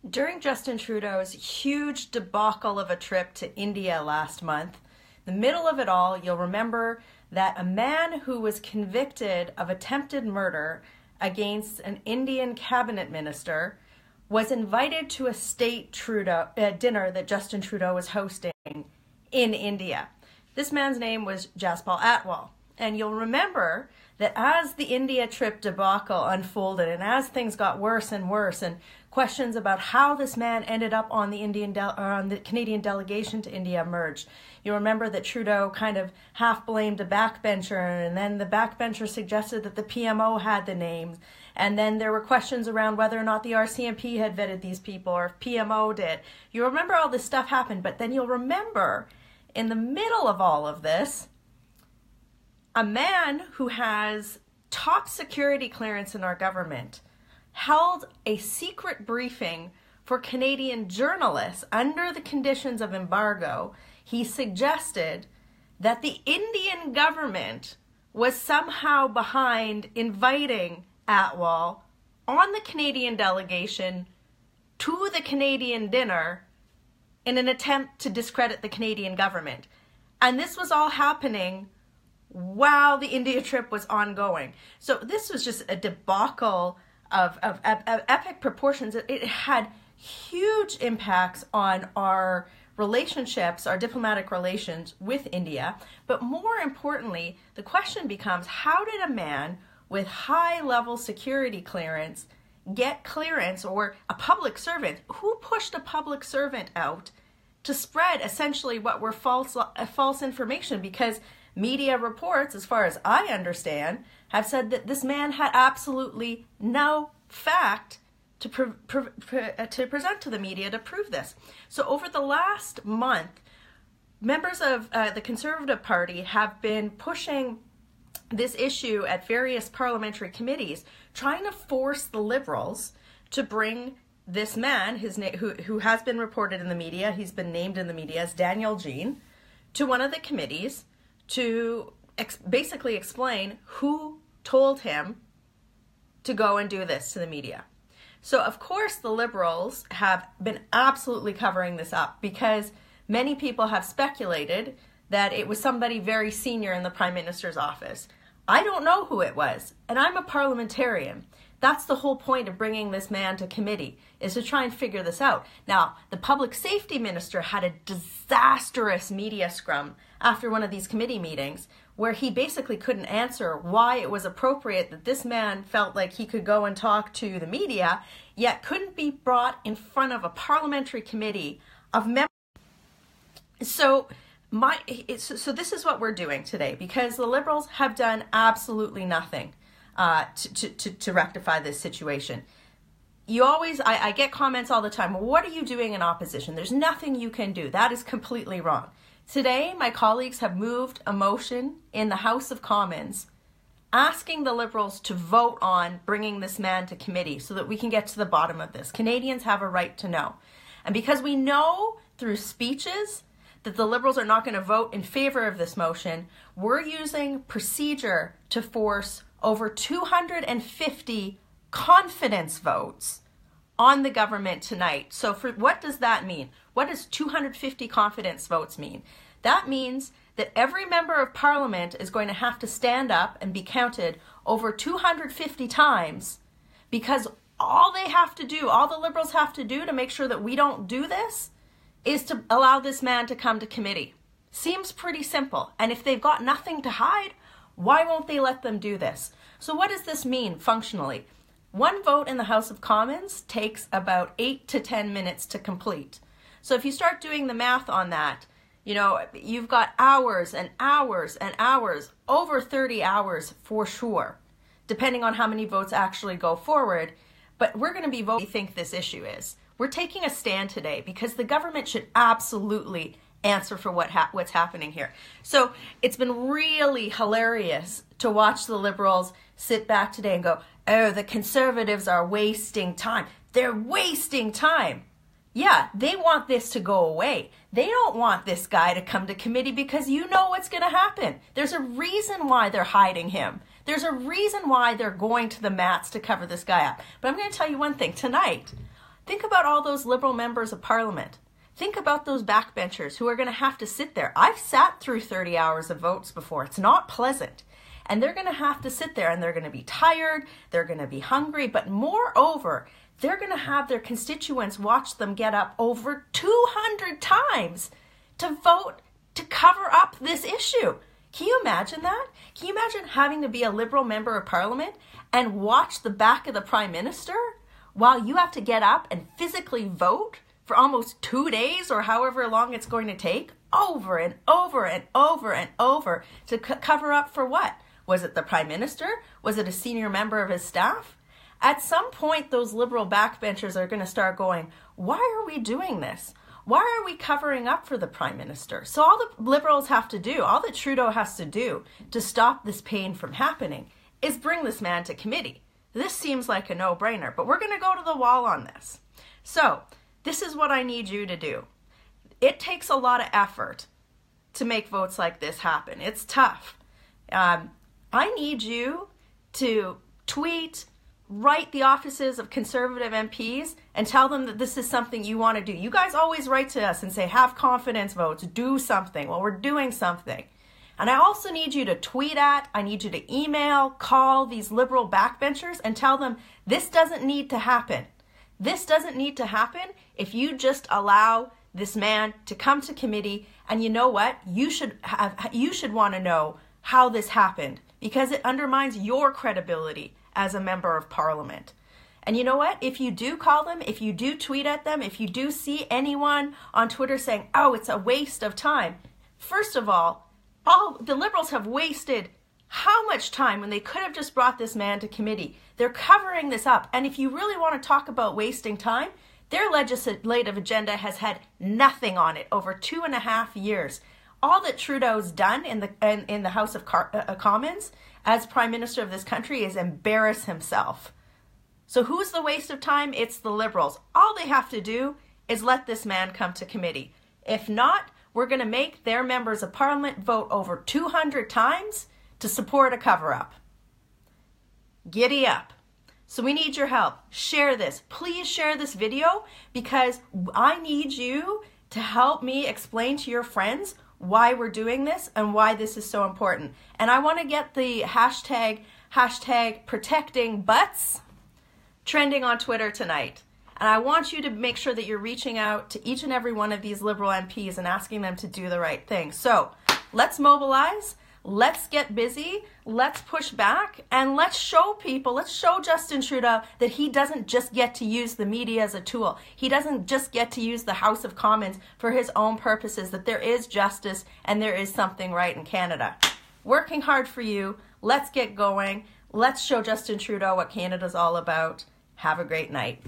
During Justin Trudeau's huge debacle of a trip to India last month, in the middle of it all, you'll remember that a man who was convicted of attempted murder against an Indian cabinet minister was invited to a state dinner that Justin Trudeau was hosting in India. This man's name was Jaspaal Atwal. And you'll remember that as the India trip debacle unfolded and as things got worse and worse and questions about how this man ended up on the on the Canadian delegation to India emerged, you remember that Trudeau kind of half blamed a backbencher, and then the backbencher suggested that the PMO had the names, and then there were questions around whether or not the RCMP had vetted these people or if PMO did. You remember all this stuff happened, but then you'll remember in the middle of all of this, a man who has top security clearance in our government held a secret briefing for Canadian journalists under the conditions of embargo. He suggested that the Indian government was somehow behind inviting Atwal on the Canadian delegation to the Canadian dinner in an attempt to discredit the Canadian government. And this was all happening while the India trip was ongoing. So this was just a debacle of epic proportions. It had huge impacts on our relationships, our diplomatic relations with India. But more importantly, the question becomes, how did a man with high-level security clearance get clearance, or a public servant? Who pushed a public servant out to spread essentially what were false information? Because media reports, as far as I understand, have said that this man had absolutely no fact to present to the media to prove this. So over the last month, members of the Conservative Party have been pushing this issue at various parliamentary committees, trying to force the Liberals to bring this man, who has been reported in the media, he's been named in the media as Daniel Jean, to one of the committees to basically explain who told him to go and do this to the media. So, of course, the Liberals have been absolutely covering this up because many people have speculated that it was somebody very senior in the Prime Minister's office. I don't know who it was, and I'm a parliamentarian. That's the whole point of bringing this man to committee, is to try and figure this out. Now, the Public Safety Minister had a disastrous media scrum after one of these committee meetings where he basically couldn't answer why it was appropriate that this man felt like he could go and talk to the media, yet couldn't be brought in front of a parliamentary committee of members. So this is what we're doing today, because the Liberals have done absolutely nothing to rectify this situation. I get comments all the time, well, what are you doing in opposition? There's nothing you can do. That is completely wrong. Today, my colleagues have moved a motion in the House of Commons asking the Liberals to vote on bringing this man to committee so that we can get to the bottom of this. Canadians have a right to know. And because we know through speeches that the Liberals are not going to vote in favor of this motion, we're using procedure to force over 250 confidence votes on the government tonight. So what does that mean? What does 250 confidence votes mean? That means that every member of Parliament is going to have to stand up and be counted over 250 times, because all they have to do, all the Liberals have to do to make sure that we don't do this, is to allow this man to come to committee. Seems pretty simple. And if they've got nothing to hide, why won't they let them do this? So what does this mean functionally? One vote in the House of Commons takes about 8 to 10 minutes to complete. So if you start doing the math on that, you've got hours and hours and hours, over 30 hours for sure, depending on how many votes actually go forward. But we're going to be voting what we think this issue is. We're taking a stand today because the government should absolutely answer for what's happening here. So it's been really hilarious to watch the Liberals sit back today and go, oh, the Conservatives are wasting time. They're wasting time. Yeah, they want this to go away. They don't want this guy to come to committee because you know what's going to happen. There's a reason why they're hiding him. There's a reason why they're going to the mats to cover this guy up. But I'm going to tell you one thing. Tonight, Think about all those Liberal members of Parliament. Think about those backbenchers who are going to have to sit there. I've sat through 30 hours of votes before. It's not pleasant. And they're going to have to sit there and they're going to be tired. They're going to be hungry. But moreover, they're going to have their constituents watch them get up over 200 times to vote to cover up this issue. Can you imagine that? Can you imagine having to be a Liberal member of Parliament and watch the back of the Prime Minister while you have to get up and physically vote for almost 2 days or however long it's going to take over and over and over and over to cover up for what? Was it the Prime Minister? Was it a senior member of his staff? At some point, those Liberal backbenchers are going to start going, why are we doing this? Why are we covering up for the Prime Minister? So all the Liberals have to do, all that Trudeau has to do to stop this pain from happening is bring this man to committee. This seems like a no-brainer, but we're going to go to the wall on this. So this is what I need you to do. It takes a lot of effort to make votes like this happen. It's tough. I need you to tweet, write the offices of Conservative MPs and tell them that this is something you want to do. You guys always write to us and say, have confidence votes, do something. Well, we're doing something. And I also need you to tweet at, I need you to email, call these Liberal backbenchers and tell them this doesn't need to happen. This doesn't need to happen if you just allow this man to come to committee. And you know what? You should want to know how this happened because it undermines your credibility as a member of Parliament. And you know what? If you do call them, if you do tweet at them, if you do see anyone on Twitter saying, oh, it's a waste of time. First of all the Liberals have wasted how much time when they could have just brought this man to committee. They're covering this up. And if you really want to talk about wasting time, their legislative agenda has had nothing on it over 2.5 years. All that Trudeau's done in the House of Commons as Prime Minister of this country is embarrass himself. So who's the waste of time? It's the Liberals. All they have to do is let this man come to committee. If not, we're going to make their members of Parliament vote over 200 times to support a cover-up. Giddy up. So we need your help. Share this. Please share this video because I need you to help me explain to your friends why we're doing this and why this is so important. And I want to get the hashtag protecting butts trending on Twitter tonight. And I want you to make sure that you're reaching out to each and every one of these Liberal MPs and asking them to do the right thing. So let's mobilize. Let's get busy. Let's push back. And let's show people, let's show Justin Trudeau that he doesn't just get to use the media as a tool. He doesn't just get to use the House of Commons for his own purposes, that there is justice and there is something right in Canada. Working hard for you. Let's get going. Let's show Justin Trudeau what Canada's all about. Have a great night.